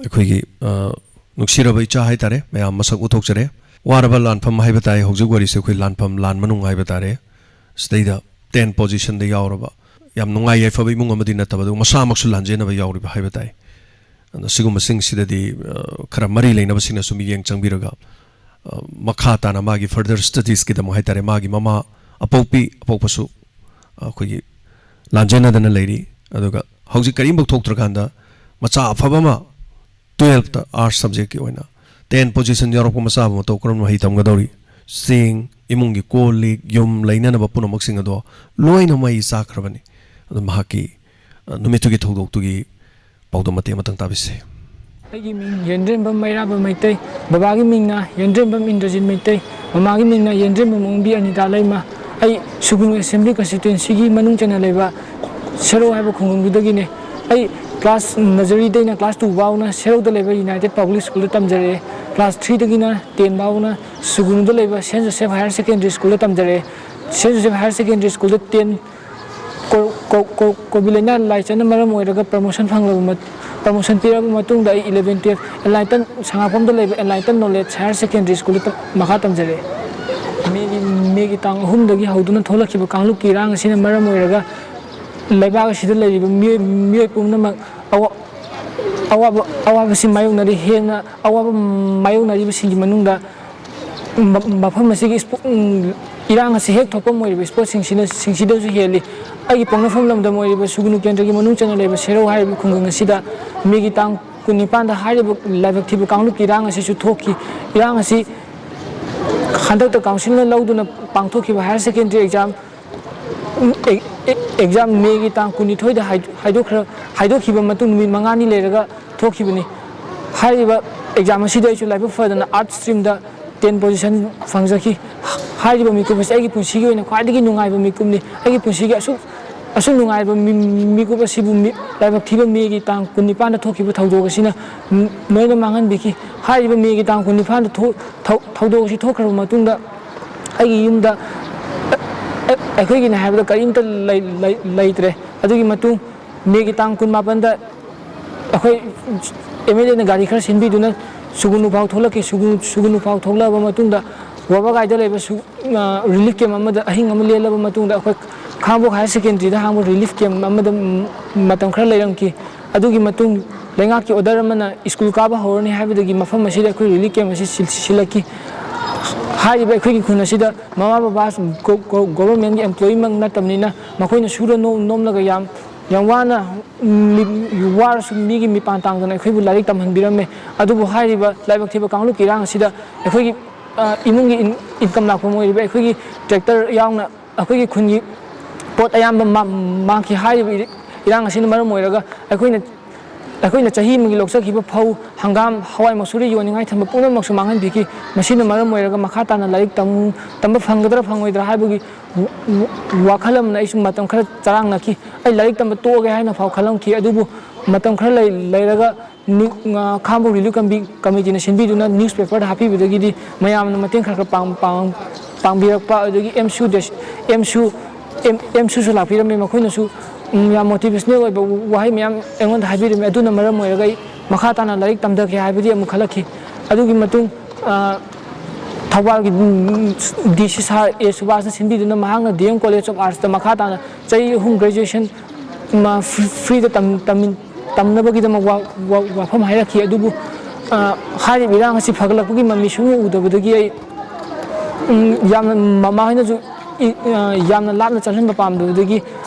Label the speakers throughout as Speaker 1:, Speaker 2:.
Speaker 1: ꯑꯩꯈꯣꯏꯒꯤ ꯅꯨꯡꯁꯤꯔꯕ ꯏꯆꯥ ꯍꯥꯏꯇꯥꯔꯦ ꯃꯌꯥꯝ ꯃꯁꯛ ꯎꯊꯣꯛꯆꯔꯦ ꯋꯥꯔꯕ ꯂꯥꯟꯐꯝ ꯍꯥꯏꯕ ꯇꯥꯏ ꯍꯧꯖꯤꯛ ꯋꯥꯔꯤꯁꯦ ꯑꯩꯈꯣꯏ ꯂꯥꯟꯐꯝ ꯂꯥꯟ ꯃꯅꯨꯡ ꯍꯥꯏꯕ ꯇꯥꯔꯦ ꯁꯤꯗꯩꯗ 10 ꯄꯣꯖꯤꯁꯟꯗ ꯌꯥꯎꯔꯕ ꯌꯥꯝ ꯅꯨꯡꯉꯥꯏ ꯌꯥꯏꯐꯕ ꯏꯃꯨꯡ ꯑꯃꯗꯤ ꯅꯠꯇꯕ ꯑꯗꯨꯒ ꯃꯁꯥꯃꯛꯁꯨ ꯂꯥꯟꯖꯦꯟꯅꯕ ꯌꯥꯎꯔꯤꯕ ꯍꯥꯏꯕ ꯇꯥꯏ ꯑꯗꯣ ꯁꯤꯒꯨꯝꯕꯁꯤꯡꯁꯤꯗꯗꯤ ꯈꯔ ꯃꯔꯤ ꯂꯩꯅꯕꯁꯤꯡꯅꯁꯨ ꯃꯤꯠꯌꯦꯡ ꯆꯪꯕꯤꯔꯒ ꯃꯈꯥ ꯇꯥꯅ ꯃꯥꯒꯤ ꯐꯔꯗꯔ ꯁ꯭ꯇꯗꯤꯁꯀꯤꯗꯃꯛ ꯍꯥꯏꯇꯥꯔꯦ ꯃꯥꯒꯤ ꯃꯃꯥ ꯑꯄꯣꯛꯄꯁꯨ ꯑꯩꯈꯣꯏꯒꯤ ꯂꯥꯟꯖꯦꯟꯅꯗꯅ ꯂꯩꯔꯤ ꯑꯗꯨꯒ ꯍꯧꯖꯤꯛ ꯀꯔꯤꯝꯐꯧ ꯊꯣꯛꯇ꯭ꯔꯀꯥꯟꯗ ꯃꯆꯥ ꯑꯐꯕ ꯑꯃ 12th आर्ट्स सब्जेक्ट की 10 पोजीशन यारक मसा मतो करम मही तमगदौरी सिंग इमुंगी कोली युम लैननब पुनमक्सिंग अदो लोइना मई साखरबनी अदो महाकी नुमितुगी थौदोक्तुगी पाउदमते मतंग ताबिसे
Speaker 2: ꯑꯩꯒꯤ ꯃꯤꯡ ꯌꯦꯟꯗ꯭ꯔꯦꯝꯕꯝ ꯃꯩꯔꯥꯕ ꯃꯩꯇꯩ ꯕꯕꯥꯒꯤ ꯃꯤꯡꯅ ꯌꯦꯟꯗ꯭ꯔꯦꯝꯕꯝ ꯏꯟꯗ꯭ꯔꯖꯤꯠ ꯃꯩꯇꯩ ꯃꯃꯥꯒꯤ ꯃꯤꯡꯅ ꯌꯦꯟꯗ꯭ꯔꯦꯝꯕꯝ ꯃꯣꯡꯕꯤ ꯑꯅꯤꯇꯥ ꯂꯩꯃ ꯑꯩ ꯁꯨꯒꯨꯅꯨ ꯑꯦꯁꯦꯝꯕ꯭ꯂꯤ ꯀꯟꯁꯇꯤꯇ꯭ꯌꯨꯟꯁꯤꯒꯤ ꯃꯅꯨꯡ ꯆꯟꯅ ꯂꯩꯕ ꯁꯦꯔꯧ ꯍꯥꯏꯕ ꯈꯨꯡꯒꯪꯗꯨꯗꯒꯤꯅꯦ ꯑꯩ ꯀ꯭ꯂꯥꯁ ꯅꯖꯔꯤꯗꯩꯅ ꯀ꯭ꯂꯥꯁ 2 ꯐꯥꯎꯅ ꯁꯦꯔꯧꯗ ꯂꯩꯕ ꯌꯨꯅꯥꯏꯇꯦꯗ ꯄꯕ꯭ꯂꯤꯛ ꯁ꯭ꯀꯨꯜꯗ ꯇꯝꯖꯔꯛꯑꯦ ꯀ꯭ꯂꯥꯁ 3ꯗꯒꯤꯅ 10 ꯐꯥꯎꯅ ꯁꯨꯒꯨꯅꯨꯗ ꯂꯩꯕ ꯁꯦꯟ ꯖꯣꯁꯦꯐ ꯍꯥꯌꯔ ꯁꯦꯀꯦꯟꯗꯔꯤ ꯁ꯭ꯀꯨꯜꯗ ꯇꯝꯖꯔꯛꯑꯦ ꯁꯦꯟ ꯖꯣꯁꯦꯐ ꯍꯥꯌꯔ ꯁꯦꯀꯦꯟꯗꯔꯤ ꯁ꯭ꯀꯨꯜꯗ 10 ꯀꯣꯚꯤꯗ ꯂꯩꯅꯥ ꯂꯥꯏꯆꯠꯅ ꯃꯔꯝ ꯑꯣꯏꯔꯒ promotion ꯄꯤꯔꯕ ꯃꯇꯨꯡꯗ ꯑꯩ 11 12 ꯑꯦꯟꯂꯥꯏꯇꯟ ꯁꯉꯥꯛꯐꯝꯗ ꯂꯩꯕ ꯑꯦꯟꯂꯥꯏꯇꯟ ꯅꯣꯂꯦꯖ ꯍꯥꯌꯔ ꯁꯦꯀꯦꯟꯗꯔꯤ ꯁ꯭ꯀꯨꯜꯗ ꯃꯈꯥ ꯇꯝꯖꯔꯛꯑꯦ ꯃꯦꯒꯤ ꯇꯥꯡ 3ꯗꯒꯤ ꯍꯧꯗꯨꯅ ꯊꯣꯛꯂꯛꯈꯤꯕ ꯀꯥꯡꯂꯨꯞꯀꯤ ꯏꯔꯥꯡ ꯑꯁꯤꯅ ꯃꯔꯝ ꯑꯣꯏꯔꯒ ꯂꯩꯕꯥꯛ ꯑꯁꯤꯗ ꯂꯩꯔꯤꯕ ꯃꯤꯑꯣꯏ ꯄꯨꯝꯅꯃꯛ ꯑꯋꯥꯕꯁꯤ ꯃꯥꯌꯣꯛꯅꯔꯤ ꯍꯦꯟꯅ ꯑꯋꯥꯕ ꯃꯥꯌꯣꯛꯅꯔꯤꯕꯁꯤꯡꯒꯤ ꯃꯅꯨꯡꯗ ꯃꯐꯝ ꯑꯁꯤꯒꯤ ꯏꯔꯥꯡ ꯑꯁꯤ ꯍꯦꯛ ꯊꯣꯛꯐꯝ ꯑꯣꯏꯔꯤꯕ ꯁ꯭ꯄꯣꯠꯁꯤꯡꯁꯤꯗꯁꯨ ꯍꯦꯜꯂꯤ ꯑꯩꯒꯤ ꯄꯣꯛꯅꯐꯝ ꯂꯝꯗꯝ ꯑꯣꯏꯔꯤꯕ ꯁꯨꯒꯨꯅꯨ ꯀꯦꯟꯗ꯭ꯔꯒꯤ ꯃꯅꯨꯡ ꯆꯟꯅ ꯂꯩꯕ ꯁꯦꯔꯧ ꯍꯥꯏꯔꯤꯕ ꯈꯨꯡꯒꯪ ꯑꯁꯤꯗ ꯃꯦꯒꯤ ꯇꯥꯡ 19ꯗ ꯍꯥꯏꯔꯤꯕ ꯂꯥꯏꯕꯛ ꯊꯤꯕ ꯀꯥꯡꯂꯨꯞꯀꯤ ꯏꯔꯥꯡ ꯑꯁꯤꯁꯨ ꯊꯣꯛꯈꯤ ꯏꯔꯥꯡ ꯑꯁꯤ ꯍꯟꯗꯛꯇ ꯀꯥꯎꯟꯁꯤꯜꯅ ꯂꯧꯗꯨꯅ ꯄꯥꯡꯊꯣꯛꯈꯤꯕ ꯍꯥꯌꯔ ꯁꯦꯀꯦꯟꯗꯔꯤ ꯑꯦꯛꯖꯥꯝ ꯃꯦꯒꯤ ꯇꯥꯡ 22ꯗ ꯍꯥꯏꯗꯣꯛꯈꯤꯕ ꯃꯇꯨꯡ ꯅꯨꯃꯤꯠ 5ꯅꯤ ꯂꯩꯔꯒ ꯊꯣꯛꯈꯤꯕꯅꯤ ꯍꯥꯏꯔꯤꯕ ꯑꯦꯛꯖꯥꯝ ꯑꯁꯤꯗ ꯑꯩꯁꯨ ꯂꯥꯏꯕꯛ ꯐꯗꯅ ꯑꯥꯔꯠꯁ ꯁ꯭ꯇ꯭ꯔꯤꯝꯗ 10 ꯄꯣꯖꯤꯁꯟ ꯐꯪꯖꯈꯤ ꯍꯥꯏꯔꯤꯕ ꯃꯤꯀꯨꯞ ꯑꯁꯤ ꯑꯩꯒꯤ ꯄꯨꯟꯁꯤꯒꯤ ꯑꯣꯏꯅ ꯈ꯭ꯋꯥꯏꯗꯒꯤ ꯅꯨꯡꯉꯥꯏꯕ ꯃꯤꯀꯨꯞꯅꯤ ꯑꯩꯒꯤ ꯄꯨꯟꯁꯤꯒꯤ ꯑꯁꯨꯛ ꯅꯨꯡꯉꯥꯏꯕ ꯃꯤꯀꯨꯞ ꯑꯁꯤꯕꯨ ꯂꯥꯏꯕꯛ ꯊꯤꯕ ꯃꯦꯒꯤ ꯇꯥꯡ 19ꯗ ꯊꯣꯛꯈꯤꯕ ꯊꯧꯗꯣꯛ ꯑꯁꯤꯅ ꯂꯣꯏꯅ ꯃꯥꯡꯍꯟꯕꯤꯈꯤ ꯍꯥꯏꯔꯤꯕ ꯃꯦꯒꯤ ꯇꯥꯡ 19ꯗ ꯊꯧꯗꯣꯛ ꯑꯁꯤ ꯊꯣꯛꯈ꯭ꯔꯕ ꯃꯇꯨꯡꯗ ꯑꯩꯒꯤ ꯌꯨꯝꯗ ꯑꯩꯈꯣꯏꯒꯤꯅꯦ ꯍꯥꯏꯕꯗ ꯀꯔꯤꯝꯇ ꯂꯩꯇ꯭ꯔꯦ ꯑꯗꯨꯒꯤ ꯃꯇꯨꯡ ꯃꯦꯒꯤ ꯇꯥꯡ 19ꯗ ꯑꯩꯈꯣꯏ MLAꯅ ꯒꯥꯔꯤ ꯈꯔ ꯁꯤꯟꯕꯤꯗꯨꯅ ꯁꯨꯒꯨꯅꯨ ꯐꯥꯎ ꯊꯣꯛꯂꯛꯈꯤ ꯁꯨꯒꯨꯅꯨ ꯐꯥꯎ ꯊꯣꯛꯂꯛꯑꯕ ꯃꯇꯨꯡꯗ ꯋꯥꯕꯒꯥꯏꯗ ꯂꯩꯕ ꯔꯤꯂꯤꯐ ꯀꯦꯝꯞ ꯑꯃꯗ ꯑꯍꯤꯡ ꯑꯃ ꯂꯦꯜꯂꯕ ꯃꯇꯨꯡꯗ ꯑꯩꯈꯣꯏ ꯈꯥꯡꯉꯕꯣꯛ ꯍꯥꯌꯔ ꯁꯦꯀꯦꯟꯗꯔꯤꯗ ꯍꯥꯡꯕ ꯔꯤꯂꯤꯐ ꯀꯦꯝꯞ ꯑꯃꯗ ꯃꯇꯝ ꯈꯔ ꯂꯩꯔꯝꯈꯤ ꯑꯗꯨꯒꯤ ꯃꯇꯨꯡ ꯂꯩꯉꯥꯛꯀꯤ ꯑꯣꯔꯗꯔ ꯑꯃꯅ ꯁ꯭ꯀꯨꯜ ꯀꯥꯕ ꯍꯧꯔꯅꯤ ꯍꯥꯏꯕꯗꯒꯤ ꯃꯐꯝ ꯑꯁꯤꯗ ꯑꯩꯈꯣꯏ ꯔꯤꯂꯤꯐ ꯀꯦꯝꯞ ꯑꯁꯤ ꯁꯤꯜꯂꯛꯈꯤ ꯍꯥꯏꯔꯤꯕ ꯑꯩꯈꯣꯏꯒꯤ ꯈꯨꯟ ꯑꯁꯤꯗ ꯃꯃꯥ ꯕꯕꯥ ꯒꯣꯚꯔꯟꯃꯦꯟꯠꯒꯤ ꯑꯦꯝꯄ꯭ꯂꯣꯌꯤꯃꯛ ꯅꯠꯇꯕꯅꯤꯅ ꯃꯈꯣꯏꯅ ꯁꯨꯔ ꯅꯣꯝꯂꯒ ꯌꯥꯝ ꯋꯥꯅ ꯋꯥꯔꯁꯨ ꯃꯤꯒꯤ ꯃꯤꯄꯥꯟ ꯇꯥꯡꯗꯅ ꯑꯩꯈꯣꯏꯕꯨ ꯂꯥꯏꯔꯤꯛ ꯇꯝꯍꯟꯕꯤꯔꯝꯃꯦ ꯑꯗꯨꯕꯨ ꯍꯥꯏꯔꯤꯕ ꯂꯥꯏꯕꯛ ꯊꯤꯕ ꯀꯥꯡꯂꯨꯞꯀꯤ ꯏꯔꯥꯡ ꯑꯁꯤꯗ ꯑꯩꯈꯣꯏꯒꯤ ꯏꯃꯨꯡꯒꯤ ꯏꯟꯀꯝ ꯂꯥꯛꯐꯝ ꯑꯣꯏꯔꯤꯕ ꯑꯩꯈꯣꯏꯒꯤ ꯇ꯭ꯔꯦꯛꯇꯔ ꯌꯥꯎꯅ ꯑꯩꯈꯣꯏꯒꯤ ꯈꯨꯟꯒꯤ ꯄꯣꯠ ꯑꯌꯥꯝꯕ ꯃꯥꯡꯈꯤ ꯍꯥꯏꯔꯤꯕ ꯏꯔꯥꯡ ꯑꯁꯤꯅ ꯃꯔꯝ ꯑꯣꯏꯔꯒ ꯑꯩꯈꯣꯏꯅ ꯆꯍꯤ ꯑꯃꯒꯤ ꯂꯧꯆꯈꯤꯕ ꯐꯧ ꯍꯪꯒꯥꯝ ꯍꯋꯥꯏ ꯃꯁꯨꯔꯤ ꯌꯣꯟꯅꯤꯡꯉꯥꯏ ꯊꯝꯕ ꯄꯨꯝꯅꯃꯛꯁꯨ ꯃꯥꯡꯍꯟꯕꯤꯈꯤ ꯃꯁꯤꯅ ꯃꯔꯝ ꯑꯣꯏꯔꯒ ꯃꯈꯥ ꯇꯥꯅ ꯂꯥꯏꯔꯤꯛ ꯇꯝꯕ ꯐꯪꯒꯗ꯭ꯔꯥ ꯐꯪꯉꯣꯏꯗ꯭ꯔꯥ ꯍꯥꯏꯕꯒꯤ ꯋꯥꯈꯜ ꯑꯃꯅ ꯑꯩꯁꯨ ꯃꯇꯝ ꯈꯔ ꯆꯔꯥꯡꯅꯈꯤ ꯑꯩ ꯂꯥꯏꯔꯤꯛ ꯇꯝꯕ ꯇꯣꯛꯑꯒꯦ ꯍꯥꯏꯅ ꯐꯥꯎ ꯈꯜꯂꯝꯈꯤ ꯑꯗꯨꯕు ꯃꯇꯝ ꯈꯔ ꯂꯩꯔꯒ ꯈꯥꯡꯉꯕꯣꯛ ꯔꯤꯂꯤꯐ ꯀꯝꯃꯤꯇꯤꯅ ꯁꯤꯟꯕꯤꯗꯨꯅ ꯅ꯭ꯌꯨꯁꯄꯦꯄꯔꯗ ꯍꯥꯞꯄꯤꯕꯗꯒꯤꯗꯤ ꯃꯌꯥꯝꯅ ꯃꯇꯦꯡ ꯈꯔ ꯄꯥꯡꯕꯤꯔꯛꯄ ꯑꯗꯨꯗꯒꯤ ꯑꯦꯝꯁꯨꯁꯨ ꯂꯥꯛꯄꯤꯔꯝꯃꯤ ꯃꯈꯣꯏꯅꯁꯨ ꯌꯥꯝ ꯃꯣꯇꯤꯚꯦꯁꯅꯦꯜ ꯑꯣꯏꯕ ꯋꯥꯍꯩ ꯃꯌꯥꯝ ꯑꯩꯉꯣꯟꯗ ꯍꯥꯏꯕꯤꯔꯝꯃꯤ ꯑꯗꯨꯅ ꯃꯔꯝ ꯑꯣꯏꯔꯒ ꯑꯩ ꯃꯈꯥ ꯇꯥꯅ ꯂꯥꯏꯔꯤꯛ ꯇꯝꯊꯒꯦ ꯍꯥꯏꯕꯗꯤ ꯑꯃꯨꯛ ꯈꯜꯂꯛꯈꯤ ꯑꯗꯨꯒꯤ ꯃꯇꯨꯡ ꯊꯧꯕꯥꯜꯒꯤ DC ꯁꯥꯔ A ꯁꯨꯕꯥꯁꯅ ꯁꯤꯟꯕꯤꯗꯨꯅ ꯃꯍꯥꯛꯅ DM ꯀꯣꯂꯦꯖ ꯑꯣꯐ ꯑꯥꯔꯠꯁꯇ ꯃꯈꯥ ꯇꯥꯅ ꯆꯍꯤ 3 ꯒ꯭ꯔꯦꯖꯨꯑꯦꯁꯟ ꯐ꯭ꯔꯤꯗ ꯇꯝꯅꯕꯒꯤꯗꯃꯛ ꯋꯥꯐꯝ ꯍꯥꯏꯔꯛꯈꯤ ꯑꯗꯨꯕꯨ ꯍꯥꯏꯔꯤꯕ ꯏꯔꯥꯡ ꯑꯁꯤ ꯐꯒꯠꯂꯛꯄꯒꯤ ꯃꯃꯤ ꯁꯨꯡꯎ ꯎꯗꯕꯗꯒꯤ ꯑꯩ ꯌꯥꯝꯅ ꯃꯃꯥꯍꯣꯏꯅꯁꯨ ꯌꯥꯝꯅ ꯂꯥꯞꯅ ꯆꯠꯍꯟꯕ ꯄꯥꯝꯗꯕꯗꯒꯤ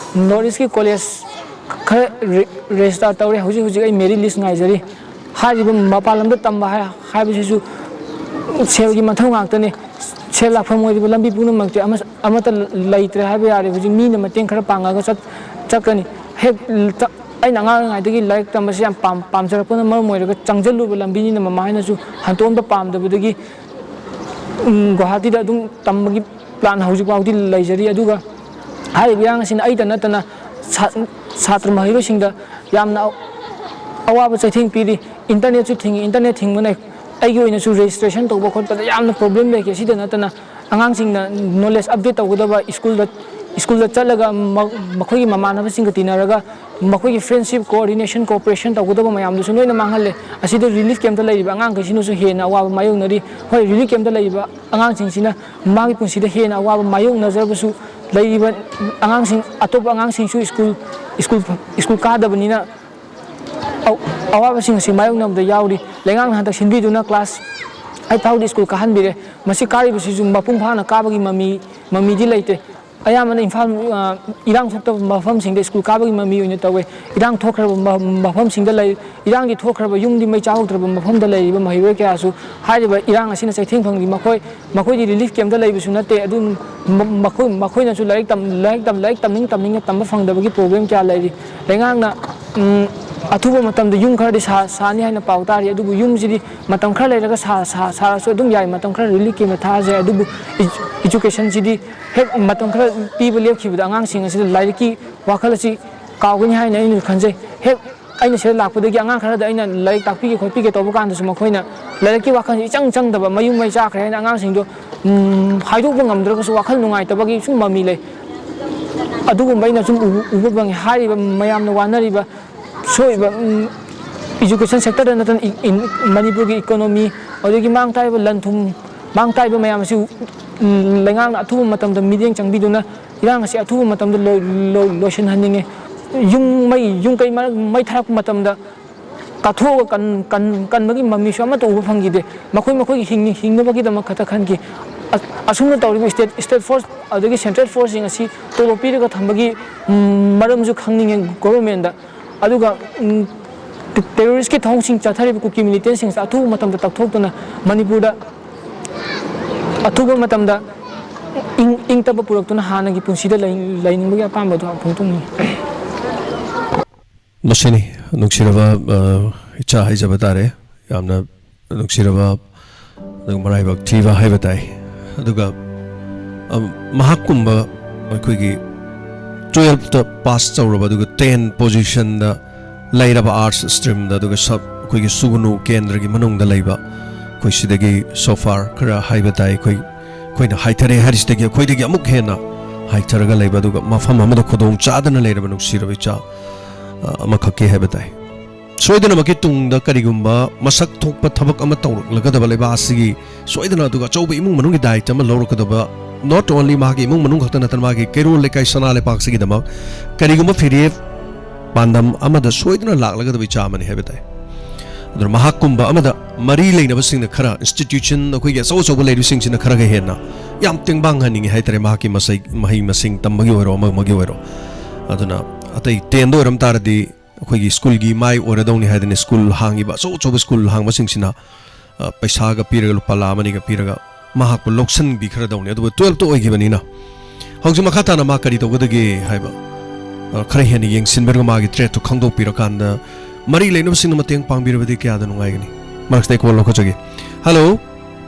Speaker 2: ꯅꯣꯔꯠ ꯏꯁꯀꯤ ꯀꯣꯂꯦꯖ खर रेजिस्टार तौर हूँ मेरी लिस्ट नाइजरी मपान लम तब है सेल की मथौ ngaktane सेल लाफम लंबी पुनमते लेट्रे है हूँ मीन मतें खर पांगा चक्कनी हेक अगर अगाई लाइक तमसे पाजरपन मरम चंजलूब लंबी ममायनसु हंतोब पादबदी गुवाहाटी तम की प्लान हौजी लेजरी नतना छात्र महैरों अवाब चैथिंग पीरी इंटरनेट थिंगी इंटरनेट थिंगने रेजिस्ट्रेशन तब खोद प्रॉब्लम लेके नतना आगाम नॉलेज अपडेट तौगदब स्कूल स्कूल चलगा मखोई ममानबसिंग तिनरगा मखोई फ्रेंडशिप कोऑर्डिनेशन कोऑपरेशन तौगदब मयामदुसु लोइना मांगहले असिद रिलीफ कैंप लेरिबा अंगांग कसिनुसु हेना अवाब मायोंगनरी होय रिलीफ कैंप लेरिबा अंगांगसिंगसिना मागी पुंसिदा हेना अवाब मायोंगनजरबसु लेरिबा अंगांगसिंग अतोप अंगांगसिंगसु स्कूल कादबनिना अवाबसिंग सि मायोंगनबदा यावरी लेंगांग हंतक सिनबिदुना क्लास 8 फाउदी स्कूल काहनबिरे मसि कारिबसिजु मपुंग फाना काबगी ममीदी लेते अयामन इम्फाल इरांग थोक्तब मफमसिंगदे स्कूल काबगी ममी ओइना तवे इरांग थोखरब मफमसिंगदा लೈ इरांगी थोखरब युंगदी मै चाहोद्रब मफमदा लैरिबा महिरोय क्यासु हारिबा इरांग असिना चैथेंग फंगदी मखोई रिलीफ कैंप दा लैबसु नते अदु मखोइनासु लाइक तमनिंग तमबा फंगदबगी प्रॉब्लम क्या लैरि लेंगांगना अथुब मतम युम खरदी सानी है पाव तारी अदुबु युमसिदी मतम खर लेरगा सारासु अदुम याय मतम खर रिलीफ के मथाजे अदुबु एजुकेशन सिदी हे मतम खर पीब लेखिबदा अंगांगसिंग असि लाइरिकी वाखल असि कावगनि हायना इन खनजे हे अइना से लाकपदगी अंगांग खरदा अइना लाइक ताकपीगे खोपीगे तोब कांदसु मखोइना लाइरिकी वाखल इचंग चंगदबा मयुम मै चाखरे हायना अंगांगसिंगदो हाइदोकबा ngamद्रगसु वाखल नुंगाइतबगी सुम ममी ले अदुगुम बैना सुम उबबंग हारिबा मयामना वानरिबा सोइबा एजुकेशन सेक्टर नतन मणिपुर की इकोनॉमी और मांग ताइब लनथुम मांग ताइब मयाम असि लेंगांग अथुब मतम द मिडियम चंगबिदुना इरांग असि अथुब मतम द लोशन हनिंगे युम कई मै थरक मतम द काथो कनबगी मम्मी सो अमत उब फंगिदे मखोई हिंगबगी दम खता खनकी assume तौरिब state force अदगी central force सिंग असि तोलो पीरगा थंबगी मरमजु खंगनिंगे गवर्नमेंट दा अदुगा टेररिस्ट की थोंग सिंग चाथरिब कुकी मिलिटेंट सिंग अथुब मतम द तकथोक्तना मणिपुर दा अथुब मतम दा इंग तब पुरक्तुना हानगी पुंसिदा लैनिंबगी अपामबदो फुंगतुनी
Speaker 1: मसिनी नुक्सिरबा इच्छा हाइजबा तारे यामना नुक्सिरबा मराइबक थीबा हाइबताई अदुगा महाकुंबा अखोगी 12 ता पास तौरबा अदुगा 10 पोजीशन दा लैरबा आर्ट्स स्ट्रीम दा अदुगा सब अखोगी सुगुनु केंद्र की मनुंग दा लैबा कोई सिदगी सोफार खरा हाइबताई कोइना हाइथरे हरिसदगी अखोइदगी अमुक हेना हाइथरगा लैबा अदुगा मफम अमदा खोदोंग चादना लैरबा नुक्सिरबा इच्छा अमखके हाइबताई सोइदनमकी तुंगदा करिगुंबा मसक थोकपा थबक अमा तौरकलगदबा लैबा असिगी सोइदना अदुगा चौबा इमुंग मनुंगी दायित्व अमा लौरकदबा not only मागी इमुंग मनुंग खक्ता नतन मागी केरोल लेकाई सना लेपाक सिगी दमक करिगुंबा फिरेफ पांदम अमदा सोइदना लाकलगदबा इच्छा अमनि हाइबताई अदुर महाकुंबा अमदा मरी लेनबसिंग खरा इंस्टीट्यूशन अखोइगे सौ सौ लेरिसिंग सिना खरा हेना याम तिंगबांग हनिंग हाइतरे माकी मसै मही मसिंग तमगी ओरो मगी ओरो अदुना अतै टेंदो ओरम तारदी अखोइगी स्कूल की माई ओरदौनी हाइदने स्कूल हांगिबा सौ सौ स्कूल हांगबसिंगसिना पैसागा पीरगा लुपा लामनिगा पीरगा महाकु लोक्सन बिखरदौनी अदुबा 12 तो ओइगिबनिना हौजि मखाताना मा करि तौगदगे हाइबा खरा हेनि येंगसिनबरगा मागी ट्रेट तो खंगदो पिरकांदा मरी लेनबसिंग मतेंग पांगबिरबदि क्यादा नुंगाइगनि मार्क्स दे कॉल लखोजगे हेलो